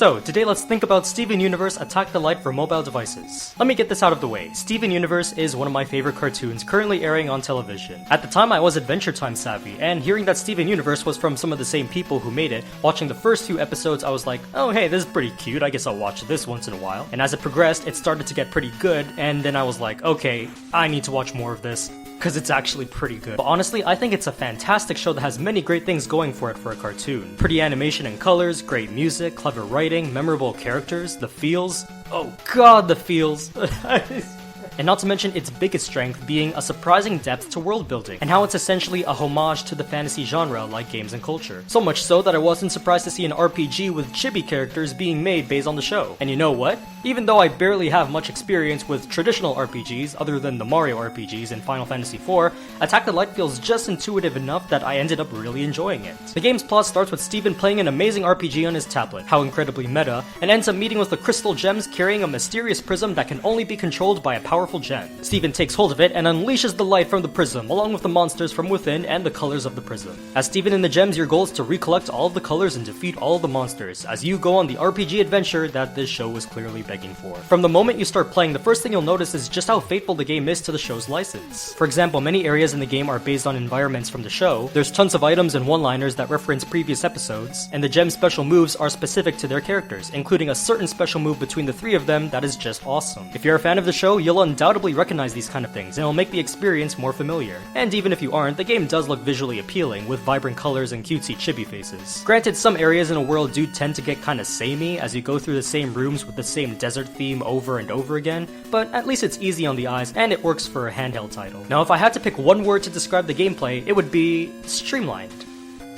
So, today let's think about Steven Universe Attack the Light for mobile devices. Let me get this out of the way. Steven Universe is one of my favorite cartoons currently airing on television. At the time I was Adventure Time savvy, and hearing that Steven Universe was from some of the same people who made it, watching the first few episodes I was like, oh hey, this is pretty cute, I guess I'll watch this once in a while. And as it progressed, it started to get pretty good, and then I was like, okay, I need to watch more of this, because it's actually pretty good. But honestly, I think it's a fantastic show that has many great things going for it for a cartoon. Pretty animation and colors, great music, clever writing, memorable characters, the feels. Oh god, the feels. And not to mention its biggest strength being a surprising depth to world building, and how it's essentially a homage to the fantasy genre like games and culture. So much so that I wasn't surprised to see an RPG with chibi characters being made based on the show. And you know what? Even though I barely have much experience with traditional RPGs other than the Mario RPGs and Final Fantasy IV, Attack the Light feels just intuitive enough that I ended up really enjoying it. The game's plot starts with Steven playing an amazing RPG on his tablet, how incredibly meta, and ends up meeting with the crystal gems carrying a mysterious prism that can only be controlled by a powerful gem. Steven takes hold of it and unleashes the light from the prism, along with the monsters from within and the colors of the prism. As Steven and the gems, your goal is to recollect all of the colors and defeat all of the monsters, as you go on the RPG adventure that this show was clearly begging for. From the moment you start playing, the first thing you'll notice is just how faithful the game is to the show's license. For example, many areas in the game are based on environments from the show, there's tons of items and one-liners that reference previous episodes, and the gem's special moves are specific to their characters, including a certain special move between the three of them that is just awesome. If you're a fan of the show, you'll undoubtedly recognize these kind of things, and it'll make the experience more familiar. And even if you aren't, the game does look visually appealing, with vibrant colors and cutesy chibi faces. Granted, some areas in a world do tend to get kinda samey, as you go through the same rooms with the same desert theme over and over again, but at least it's easy on the eyes, and it works for a handheld title. Now, if I had to pick one word to describe the gameplay, it would be streamlined.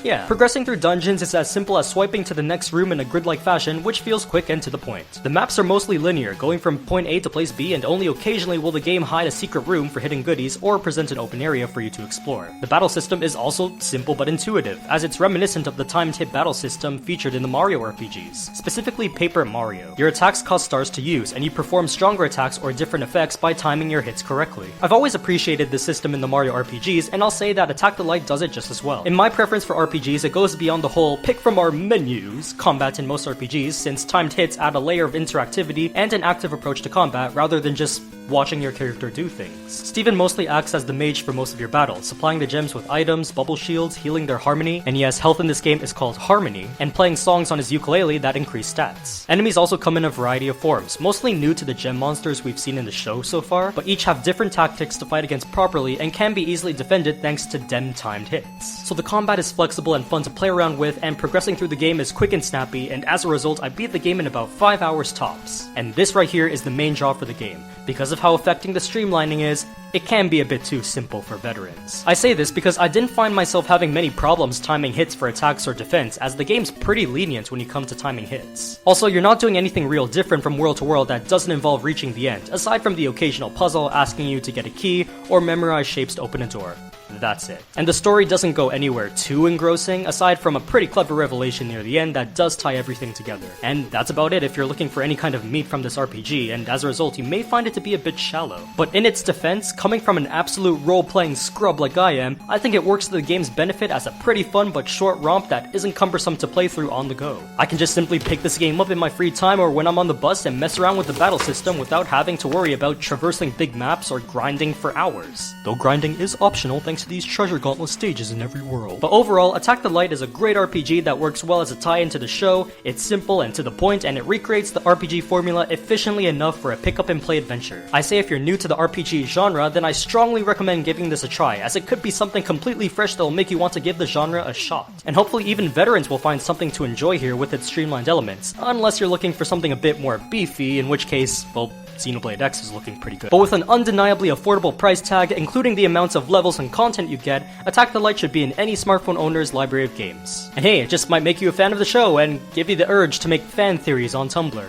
Yeah, progressing through dungeons is as simple as swiping to the next room in a grid-like fashion, which feels quick and to the point. The maps are mostly linear, going from point A to place B, and only occasionally will the game hide a secret room for hidden goodies or present an open area for you to explore. The battle system is also simple but intuitive, as it's reminiscent of the timed hit battle system featured in the Mario RPGs, specifically Paper Mario. Your attacks cost stars to use, and you perform stronger attacks or different effects by timing your hits correctly. I've always appreciated this system in the Mario RPGs, and I'll say that Attack the Light does it just as well. In my preference for RPGs, it goes beyond the whole pick from our menus combat in most RPGs, since timed hits add a layer of interactivity and an active approach to combat rather than just watching your character do things. Steven mostly acts as the mage for most of your battles, supplying the gems with items, bubble shields, healing their harmony, and yes, health in this game is called harmony, and playing songs on his ukulele that increase stats. Enemies also come in a variety of forms, mostly new to the gem monsters we've seen in the show so far, but each have different tactics to fight against properly and can be easily defended thanks to dem timed hits. So the combat is flexible and fun to play around with, and progressing through the game is quick and snappy, and as a result I beat the game in about 5 hours tops. And this right here is the main draw for the game. Because of how affecting the streamlining is, it can be a bit too simple for veterans. I say this because I didn't find myself having many problems timing hits for attacks or defense, as the game's pretty lenient when you come to timing hits. Also, you're not doing anything real different from world to world that doesn't involve reaching the end, aside from the occasional puzzle asking you to get a key or memorize shapes to open a door. That's it. And the story doesn't go anywhere too engrossing, aside from a pretty clever revelation near the end that does tie everything together. And that's about it if you're looking for any kind of meat from this RPG, and as a result you may find it to be a bit shallow. But in its defense, coming from an absolute role-playing scrub like I am, I think it works to the game's benefit as a pretty fun but short romp that isn't cumbersome to play through on the go. I can just simply pick this game up in my free time or when I'm on the bus and mess around with the battle system without having to worry about traversing big maps or grinding for hours. Though grinding is optional thanks to these treasure gauntlet stages in every world. But overall, Attack the Light is a great RPG that works well as a tie-in to the show, it's simple and to the point, and it recreates the RPG formula efficiently enough for a pick-up-and-play adventure. I say if you're new to the RPG genre, then I strongly recommend giving this a try, as it could be something completely fresh that will make you want to give the genre a shot. And hopefully even veterans will find something to enjoy here with its streamlined elements, unless you're looking for something a bit more beefy, in which case, well, Xenoblade X is looking pretty good. But with an undeniably affordable price tag, including the amounts of levels and content you get, Attack the Light should be in any smartphone owner's library of games. And hey, it just might make you a fan of the show and give you the urge to make fan theories on Tumblr.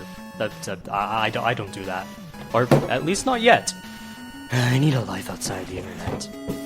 I don't do that. Or at least not yet. I need a life outside the internet.